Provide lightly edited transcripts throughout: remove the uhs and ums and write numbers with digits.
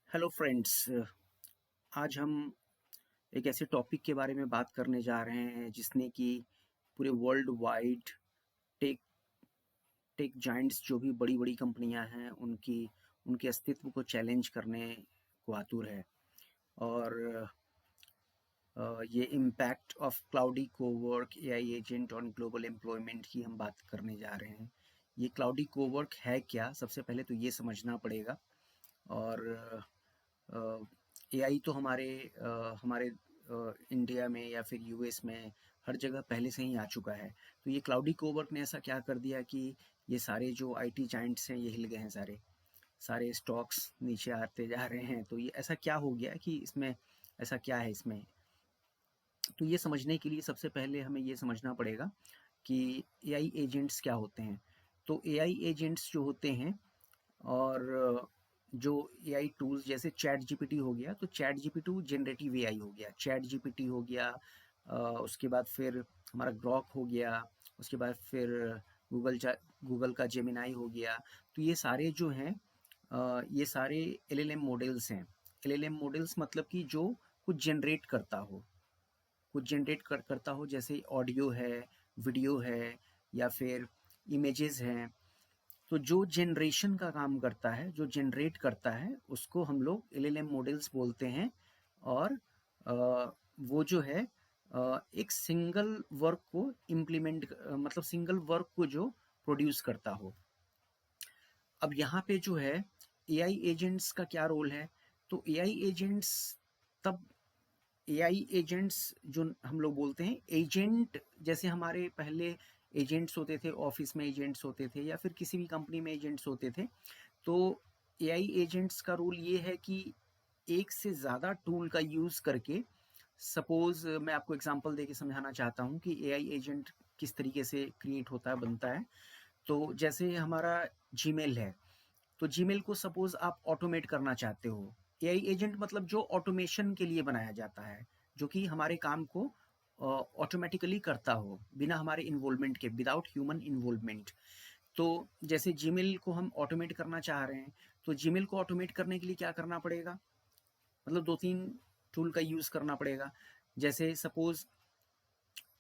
Hello friends. आज हम एक ऐसे टॉपिक के बारे में बात करने जा रहे हैं जिसने कि पूरे world wide tech tech giants जो भी बड़ी बड़ी कंपनियां हैं उनके अस्तित्व को चैलेंज करने को आतुर है। और ये impact of cloudy Cowork AI agent on global employment की हम बात करने जा रहे हैं। ये क्लाउडी कोवर्क है क्या, सबसे पहले तो ये समझना पड़ेगा। और एआई तो हमारे इंडिया में या फिर यूएस में हर जगह पहले से ही आ चुका है। तो ये क्लाउडी कोवर्क ने ऐसा क्या कर दिया कि ये सारे जो आईटी जाइंट्स हैं ये हिल गए हैं, सारे सारे स्टॉक्स नीचे आते जा रहे हैं। तो ये ऐसा क्या हो गया कि इसमें ऐसा क्या है इसमें। तो ये समझने के लिए सबसे पहले हमें ये समझना पड़ेगा कि एआई एजेंट्स क्या होते हैं। तो एआई एजेंट्स जो होते हैं, और जो एआई टूल्स जैसे चैट जीपीटी हो गया, तो चैट जीपीटी जनरेटिव एआई हो गया, चैट जीपीटी हो गया। उसके बाद फिर हमारा ग्रॉक हो गया, उसके बाद फिर गूगल का जेमिनाई हो गया। तो ये सारे जो हैं, ये सारे एलएलएम मॉडल्स हैं। एलएलएम मॉडल्स मतलब कि जो कुछ जनरेट करता हो, करता हो, जैसे ऑडियो है, वीडियो है, या फिर इमेजेस हैं। तो जो जनरेशन का काम करता है, जो जनरेट करता है, उसको हम लोग एलएलएम मॉडल्स बोलते हैं। और वो जो है एक सिंगल वर्क को मतलब सिंगल वर्क को जो प्रोड्यूस करता हो। अब यहाँ पे जो है एआई एजेंट्स का क्या रोल है। तो तब एआई एजेंट्स जो हम लोग बोलते हैं एजेंट, जैसे हमारे पहले एजेंट्स होते थे, ऑफिस में एजेंट्स होते थे या फिर किसी भी कंपनी में एजेंट्स होते थे। तो एआई एजेंट्स का रोल ये है कि एक से ज़्यादा टूल का यूज़ करके, सपोज मैं आपको एग्जांपल देके समझाना चाहता हूँ कि एआई एजेंट किस तरीके से क्रिएट होता है, बनता है। तो जैसे हमारा जीमेल है, तो जीमेल को सपोज आप ऑटोमेट करना चाहते हो। एआई एजेंट मतलब जो ऑटोमेशन के लिए बनाया जाता है, जो कि हमारे काम को ऑटोमेटिकली करता हो बिना हमारे इन्वॉल्वमेंट के, विदाउट ह्यूमन इन्वॉल्वमेंट। तो जैसे जीमेल को हम ऑटोमेट करना चाह रहे हैं, तो जीमेल को ऑटोमेट करने के लिए क्या करना पड़ेगा, मतलब दो तीन टूल का यूज़ करना पड़ेगा। जैसे सपोज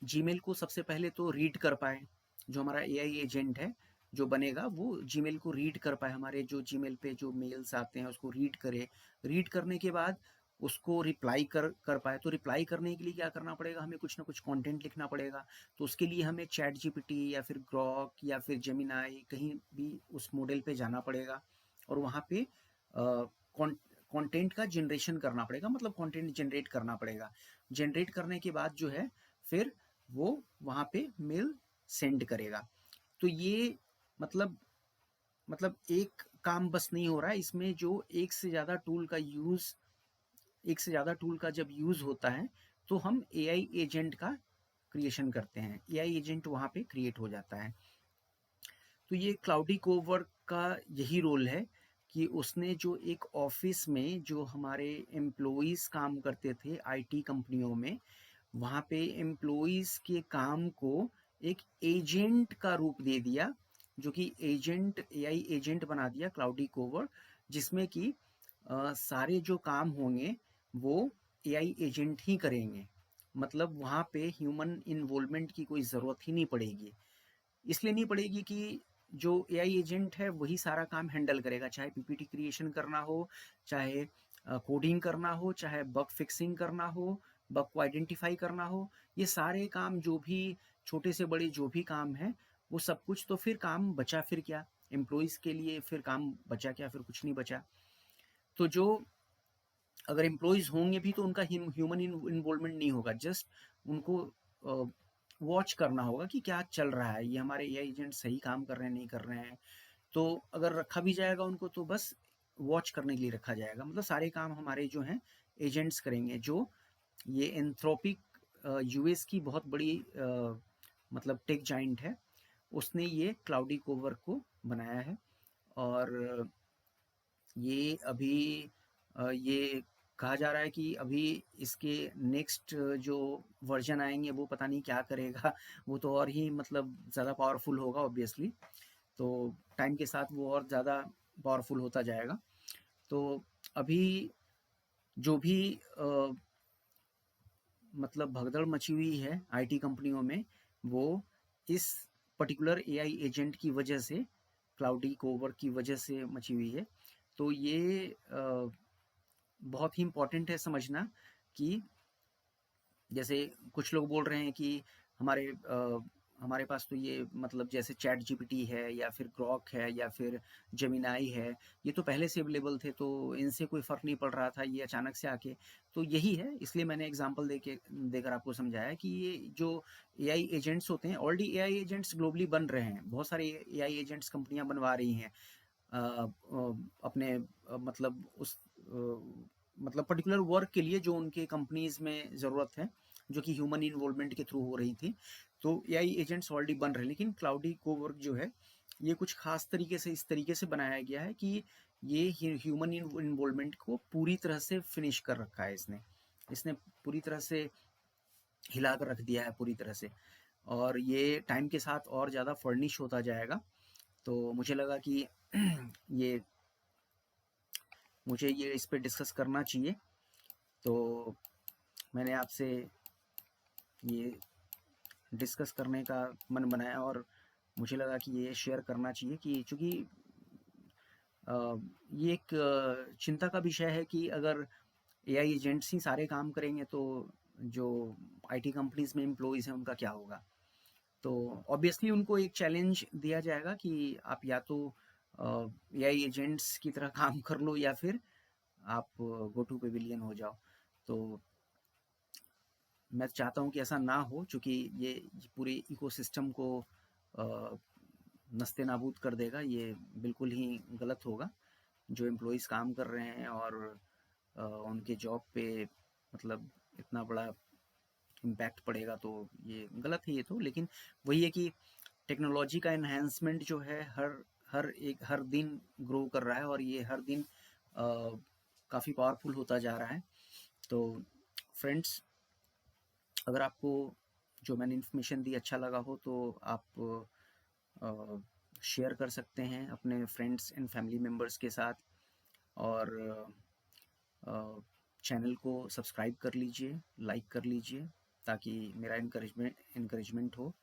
जीमेल को सबसे पहले तो रीड कर पाए, जो हमारा एआई एजेंट है जो बनेगा वो जीमेल को रीड कर पाए, हमारे जो जीमेल पे जो मेल्स आते हैं उसको रीड करे। रीड करने के बाद उसको रिप्लाई कर पाए। तो रिप्लाई करने के लिए क्या करना पड़ेगा, हमें कुछ ना कुछ कंटेंट लिखना पड़ेगा। तो उसके लिए हमें चैट जीपीटी या फिर ग्रॉक या फिर जेमिनाई, कहीं भी उस मॉडल पे जाना पड़ेगा और वहाँ पे कंटेंट का जनरेशन करना पड़ेगा, मतलब कंटेंट जनरेट करना पड़ेगा। जनरेट करने के बाद जो है फिर वो वहाँ पे मेल सेंड करेगा। तो ये मतलब एक काम बस नहीं हो रहा है इसमें, जो एक से ज़्यादा टूल का जब यूज़ होता है तो हम एआई एजेंट का क्रिएशन करते हैं, एआई एजेंट वहाँ पे क्रिएट हो जाता है। तो ये क्लाउडी कोवर्क का यही रोल है कि उसने जो एक ऑफिस में जो हमारे एम्प्लॉइज़ काम करते थे आईटी कंपनियों में, वहाँ पे एम्प्लॉइज़ के काम को एक एजेंट का रूप दे दिया, जो कि एआई एजेंट बना दिया क्लाउडी कोवर्क, जिसमें कि सारे जो काम होंगे वो एआई एजेंट ही करेंगे। मतलब वहाँ पे ह्यूमन इन्वॉल्वमेंट की कोई ज़रूरत ही नहीं पड़ेगी। इसलिए नहीं पड़ेगी कि जो एआई एजेंट है वही सारा काम हैंडल करेगा, चाहे पीपीटी क्रिएशन करना हो, चाहे कोडिंग करना हो, चाहे बग फिक्सिंग करना हो, बग को आइडेंटिफाई करना हो। ये सारे काम जो भी छोटे से बड़े जो भी काम है वो सब कुछ, तो फिर काम बचा फिर क्या, एम्प्लॉइज के लिए फिर काम बचा क्या, फिर कुछ नहीं बचा। तो जो अगर एम्प्लॉइज होंगे भी तो उनका ह्यूमन इन्वॉल्वमेंट नहीं होगा, जस्ट उनको वॉच करना होगा कि क्या चल रहा है, ये हमारे एआई एजेंट सही काम कर रहे हैं नहीं कर रहे हैं। तो अगर रखा भी जाएगा उनको तो बस वॉच करने के लिए रखा जाएगा, मतलब सारे काम हमारे जो हैं एजेंट्स करेंगे। जो ये एंथ्रोपिक यूएस की बहुत बड़ी मतलब टेक जाइंट है, उसने ये क्लाउडी कोवर्क को बनाया है। और ये अभी ये कहा जा रहा है कि अभी इसके नेक्स्ट जो वर्जन आएंगे वो पता नहीं क्या करेगा। वो तो और ही मतलब ज़्यादा पावरफुल होगा ऑब्वियसली। तो टाइम के साथ वो और ज़्यादा पावरफुल होता जाएगा। तो अभी जो भी मतलब भगदड़ मची हुई है आईटी कंपनियों में, वो इस पर्टिकुलर एआई एजेंट की वजह से, क्लाउडी कोवर्क की वजह से मची हुई है। तो ये बहुत ही इम्पोर्टेंट है समझना कि जैसे कुछ लोग बोल रहे हैं कि हमारे पास तो ये मतलब जैसे चैट जीपीटी है या फिर ग्रॉक है या फिर जेमिनाई है, ये तो पहले से अवेलेबल थे, तो इनसे कोई फ़र्क नहीं पड़ रहा था, ये अचानक से आके। तो यही है, इसलिए मैंने एग्जांपल देकर आपको समझाया कि ये जो एआई एजेंट्स होते हैं, ऑलरेडी एआई एजेंट्स ग्लोबली बन रहे हैं, बहुत सारे एआई एजेंट्स कंपनियां बनवा रही हैं अपने मतलब उस मतलब पर्टिकुलर वर्क के लिए जो उनके कंपनीज में ज़रूरत है, जो कि ह्यूमन इन्वॉल्वमेंट के थ्रू हो रही थी। तो एआई एजेंट्स ऑलरेडी बन रहे हैं, लेकिन क्लाउडी कोवर्क जो है, ये कुछ खास तरीके से इस तरीके से बनाया गया है कि ये ह्यूमन इन्वॉल्वमेंट को पूरी तरह से फिनिश कर रखा है इसने। इसने पूरी तरह से हिला कर रख दिया है पूरी तरह से, और ये टाइम के साथ और ज़्यादा फर्निश होता जाएगा। तो मुझे लगा कि ये मुझे ये इस पे डिस्कस करना चाहिए, तो मैंने आपसे ये डिस्कस करने का मन बनाया, और मुझे लगा कि ये शेयर करना चाहिए कि चूँकि ये एक चिंता का विषय है कि अगर एआई एजेंट्स ही सारे काम करेंगे तो जो आईटी कंपनीज़ में एम्प्लॉइज़ हैं उनका क्या होगा? तो ऑब्वियसली उनको एक चैलेंज दिया जाएगा कि आप या तो एआई एजेंट्स की तरह काम कर लो या फिर आप गो टू पेविलियन हो जाओ। तो मैं चाहता हूँ कि ऐसा ना हो, चूँकि ये पूरे इकोसिस्टम को नस्ते नाबूद कर देगा, ये बिल्कुल ही गलत होगा। जो एम्प्लॉइज़ काम कर रहे हैं और उनके जॉब पे मतलब इतना बड़ा इम्पैक्ट पड़ेगा, तो ये गलत है ये तो। लेकिन वही है कि टेक्नोलॉजी का एनहांसमेंट जो है हर दिन ग्रो कर रहा है, और ये हर दिन काफ़ी पावरफुल होता जा रहा है। तो फ्रेंड्स, अगर आपको जो मैंने इन्फॉर्मेशन दी अच्छा लगा हो, तो आप शेयर कर सकते हैं अपने फ्रेंड्स एंड फैमिली मेम्बर्स के साथ, और चैनल को सब्सक्राइब कर लीजिए, लाइक कर लीजिए, ताकि मेरा इनकरेजमेंट हो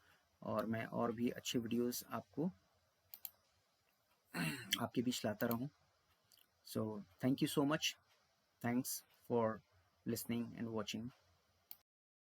और मैं और भी अच्छे वीडियोस आपको आपके बीच लाता रहूं। So thank you so much, thanks for listening and watching.